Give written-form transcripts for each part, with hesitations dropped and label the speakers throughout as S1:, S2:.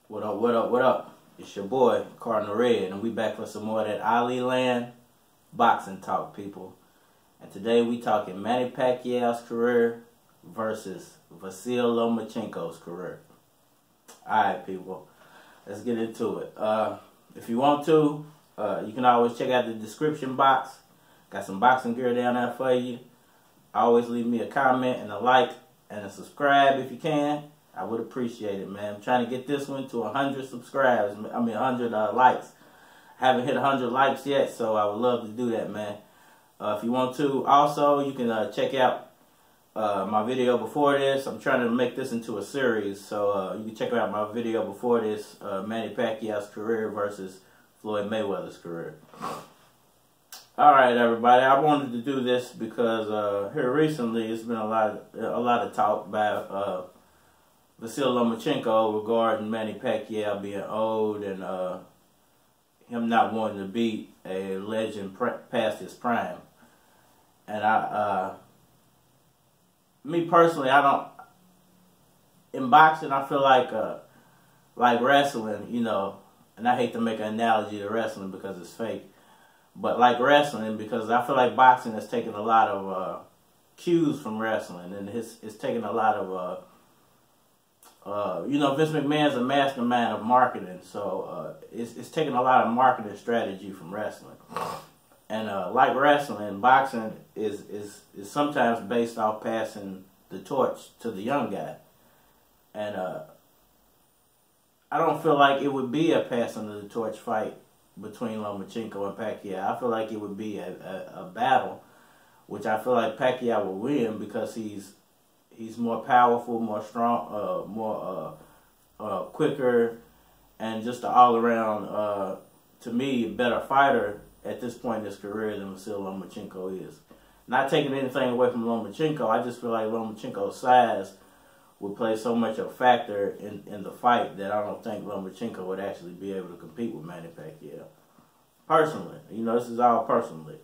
S1: What up, what up, what up? It's your boy, Cardinal Red, and we back for some more of that Ali Land boxing talk, people. And today we talking Manny Pacquiao's career versus Vasyl Lomachenko's career. Alright, people, let's get into it. If you want to, you can always check out the description box. Got some boxing gear down there for you. Always leave me a comment and a like and a subscribe if you can. I would appreciate it, man. I'm trying to get this one to 100 subscribers. 100 likes. Haven't hit 100 likes yet, so I would love to do that, man. If you want to, also, you can check out my video before this. I'm trying to make this into a series, so you can check out my video before this, Manny Pacquiao's career versus Floyd Mayweather's career. Alright, everybody, I wanted to do this because here recently it's been a lot of talk about Vasyl Lomachenko regarding Manny Pacquiao being old and him not wanting to beat a legend past his prime. And me personally, in boxing, I feel like wrestling, you know, and I hate to make an analogy to wrestling because it's fake, but like wrestling, because I feel like boxing has taken a lot of cues from wrestling, and it's taken a lot of you know, Vince McMahon's a mastermind of marketing, so it's taking a lot of marketing strategy from wrestling. And like wrestling, boxing is sometimes based off passing the torch to the young guy. And I don't feel like it would be a passing of the torch fight between Lomachenko and Pacquiao. I feel like it would be a battle, which I feel like Pacquiao will win because he's more powerful, more strong, more quicker, and just an all-around, to me, better fighter at this point in his career than Vasyl Lomachenko is. Not taking anything away from Lomachenko, I just feel like Lomachenko's size would play so much a factor in the fight that I don't think Lomachenko would actually be able to compete with Manny Pacquiao. Personally, you know, this is all personally.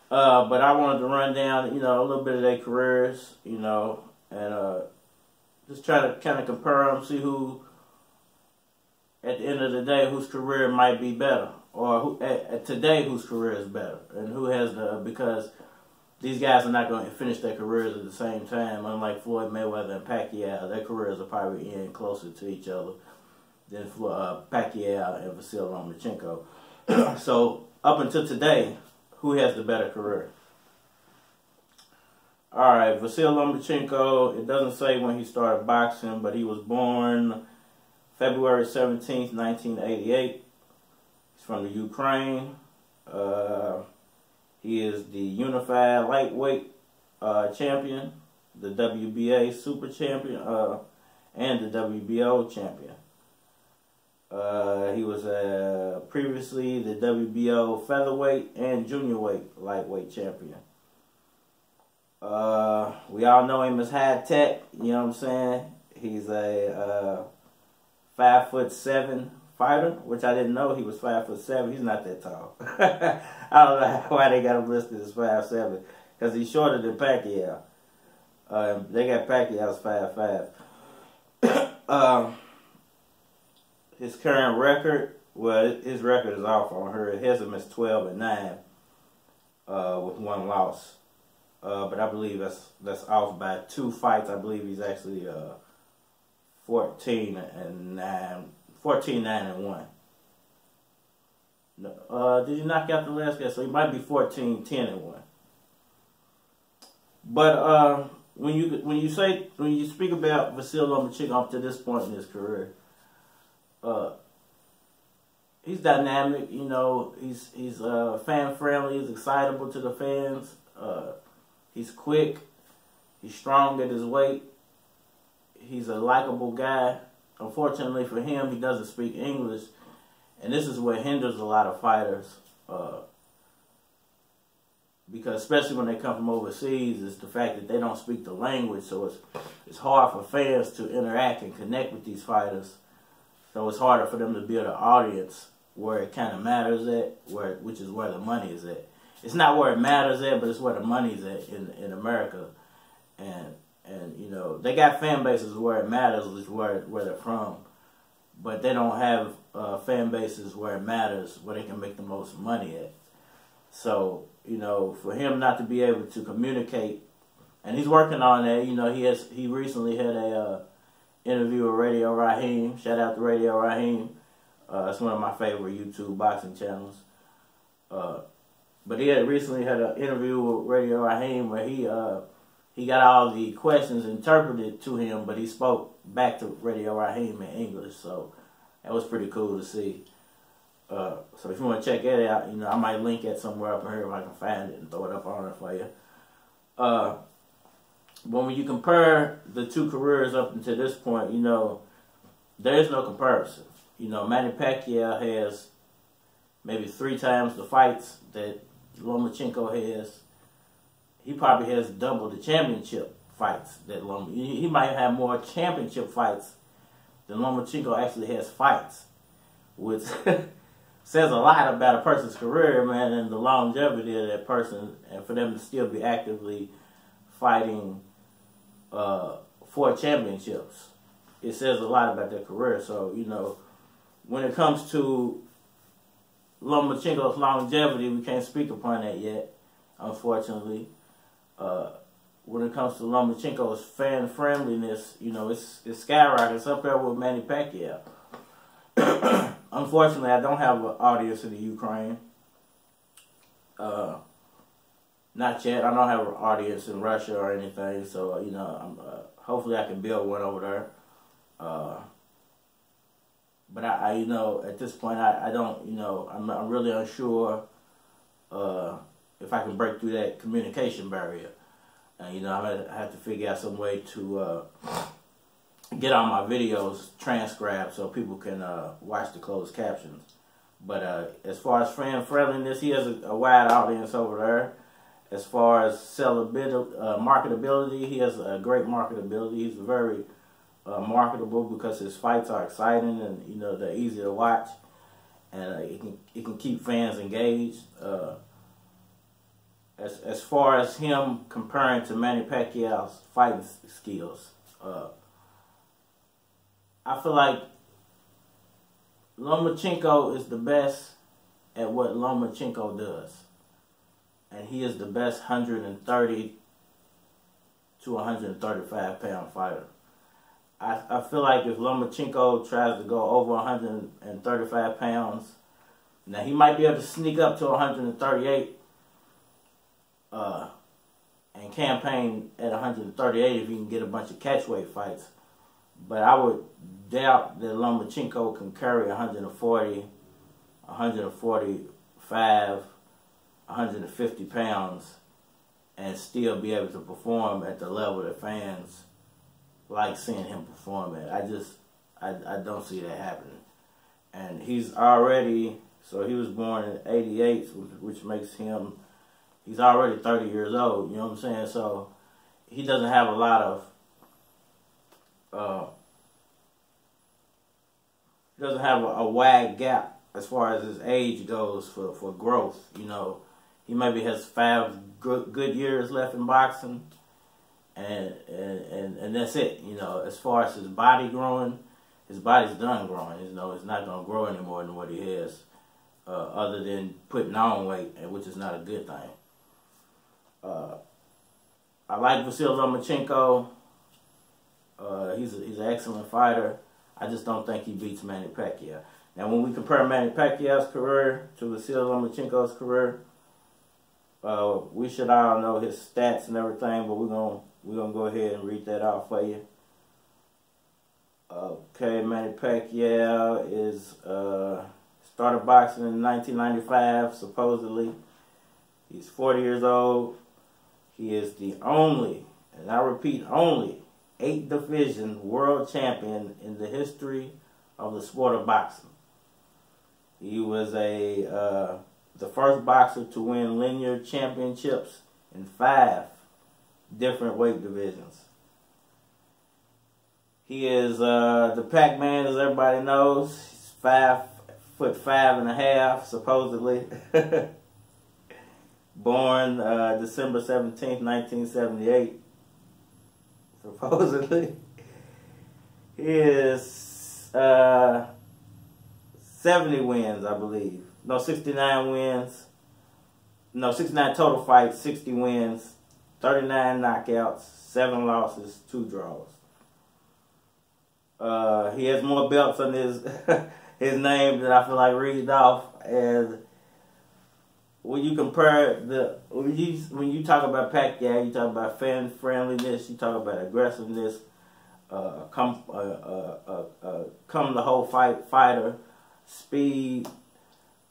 S1: But I wanted to run down, you know, a little bit of their careers, you know, and just try to kind of compare them, see who, at the end of the day, whose career might be better, or who at today whose career is better, and who has because these guys are not going to finish their careers at the same time. Unlike Floyd Mayweather and Pacquiao, their careers will probably end closer to each other than Pacquiao and Vasyl Lomachenko. So up until today, who has the better career? Alright, Vasyl Lomachenko, it doesn't say when he started boxing, but he was born February 17th, 1988. He's from the Ukraine. He is the unified lightweight champion, the WBA super champion, and the WBO champion. He was previously the WBO featherweight and junior weight lightweight champion. We all know him as High Tech, you know what I'm saying? He's a 5'7" fighter, which I didn't know he was 5'7". He's not that tall. I don't know why they got him listed as 5'7", because he's shorter than Pacquiao. They got Pacquiao's 5'5". His current record, well, his record is off on her. It has him as 12-9 with one loss. But I believe that's off by 2 fights. I believe he's actually 14-9 and 1. No, did you knock out the last guy? So he might be 14-10 and 1. But when you speak about Vasyl Lomachenko up to this point in his career, he's dynamic. You know, he's fan friendly. He's excitable to the fans. He's quick. He's strong at his weight. He's a likable guy. Unfortunately for him, he doesn't speak English, and this is what hinders a lot of fighters. Because especially when they come from overseas, it's the fact that they don't speak the language, so it's hard for fans to interact and connect with these fighters. So it's harder for them to build an audience where it kind of matters at, which is where the money is at. It's not where it matters at, but it's where the money's at in America. And you know, they got fan bases where it matters, is where they're from. but they don't have fan bases where it matters, where they can make the most money at. So, you know, for him not to be able to communicate, and he's working on that. You know, he recently had a interview with Radio Raheem. Shout out to Radio Raheem. It's one of my favorite YouTube boxing channels. But he had recently had an interview with Radio Raheem where he got all the questions interpreted to him, but he spoke back to Radio Raheem in English. So that was pretty cool to see. So if you want to check that out, you know, I might link it somewhere up here if I can find it and throw it up on it for you. But when you compare the two careers up until this point, you know, there is no comparison. You know, Manny Pacquiao has maybe 3 times the fights that Lomachenko has. He probably has double the championship fights that Lomachenko. He might have more championship fights than Lomachenko actually has fights, which says a lot about a person's career, man, and the longevity of that person, and for them to still be actively fighting for championships. It says a lot about their career. So, you know, when it comes to Lomachenko's longevity, we can't speak upon that yet, unfortunately. When it comes to Lomachenko's fan friendliness, you know, it's skyrocketing. It's up there with Manny Pacquiao. Unfortunately, I don't have an audience in the Ukraine. Not yet. I don't have an audience in Russia or anything. So, you know, hopefully I can build one over there. But I, you know, at this point, I don't, you know, I'm really unsure if I can break through that communication barrier. You know, I'm going to have to figure out some way to get all my videos transcribed so people can watch the closed captions. But as far as fan friendliness, he has a wide audience over there. As far as sellability, marketability, he has a great marketability. He's very marketable because his fights are exciting and, you know, they're easy to watch, and it can keep fans engaged. As far as him comparing to Manny Pacquiao's fighting skills, I feel like Lomachenko is the best at what Lomachenko does. And he is the best 130 to 135 pound fighter. I feel like if Lomachenko tries to go over 135 pounds, now he might be able to sneak up to 138 and campaign at 138 if he can get a bunch of catchweight fights. But I would doubt that Lomachenko can carry 140, 145, 150 pounds and still be able to perform at the level that fans like seeing him perform at. I don't see that happening. And he's already, so he was born in '88, which makes him, he's already 30 years old, you know what I'm saying? So he doesn't have a lot of, he doesn't have a wide gap as far as his age goes for growth, you know. He maybe has 5 good years left in boxing, and that's it. You know, as far as his body growing, his body's done growing. You know, it's not going to grow any more than what he has, other than putting on weight, which is not a good thing. I like Vasyl Lomachenko. He's an excellent fighter. I just don't think he beats Manny Pacquiao. Now, when we compare Manny Pacquiao's career to Vasyl Lomachenko's career, we should all know his stats and everything, but we're gonna go ahead and read that out for you. Okay, Manny Pacquiao is started boxing in 1995, supposedly. He's 40 years old. He is the only, and I repeat, only 8-division world champion in the history of the sport of boxing. He was the first boxer to win linear championships in 5 different weight divisions. He is the Pac-Man, as everybody knows. He's 5'5.5", supposedly. Born December 17th, 1978. Supposedly. He is 70 wins, I believe. No, 69 wins. No, 69 total fights, 60 wins, 39 knockouts, 7 losses, 2 draws. He has more belts on his his name that I feel like read off. And when you compare when you talk about Pacquiao, you talk about fan friendliness, you talk about aggressiveness, come the whole fighter, speed.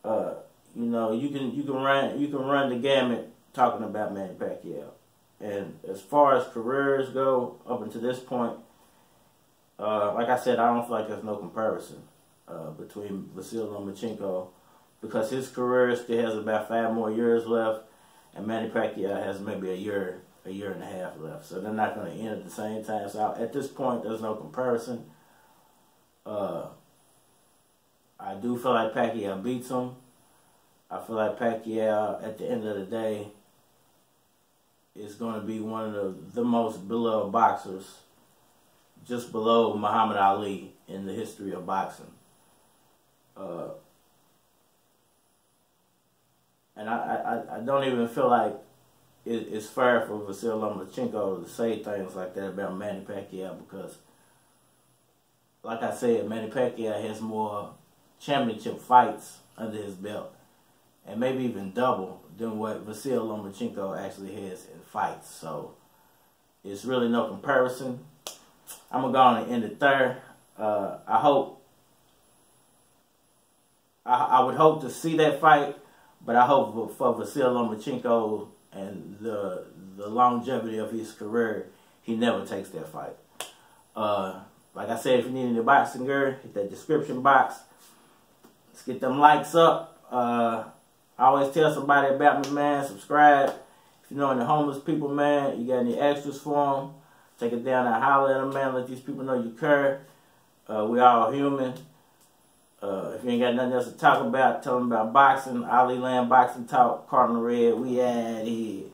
S1: You know, you can run the gamut talking about Manny Pacquiao. And as far as careers go, up until this point, like I said, I don't feel like there's no comparison between Vasyl Lomachenko, because his career still has about 5 more years left, and Manny Pacquiao has maybe a year and a half left. So they're not going to end at the same time. So at this point, there's no comparison. I do feel like Pacquiao beats him. I feel like Pacquiao, at the end of the day, is going to be one of the most beloved boxers, just below Muhammad Ali in the history of boxing. And I don't even feel like it's fair for Vasyl Lomachenko to say things like that about Manny Pacquiao, because, like I said, Manny Pacquiao has more championship fights under his belt, and maybe even double than what Vasyl Lomachenko actually has in fights. So it's really no comparison. I'm going to go on and end it there. I would hope to see that fight, but I hope for Vasyl Lomachenko and the longevity of his career, he never takes that fight. Like I said, if you need any boxing gear, hit that description box. Let's get them likes up. I always tell somebody about me, man. Subscribe. If you know any homeless people, man, you got any extras for them, take it down and holler at them, man. Let these people know you care. We all human. If you ain't got nothing else to talk about, tell them about boxing. Ali Land Boxing Talk, Cardinal Red. We at it.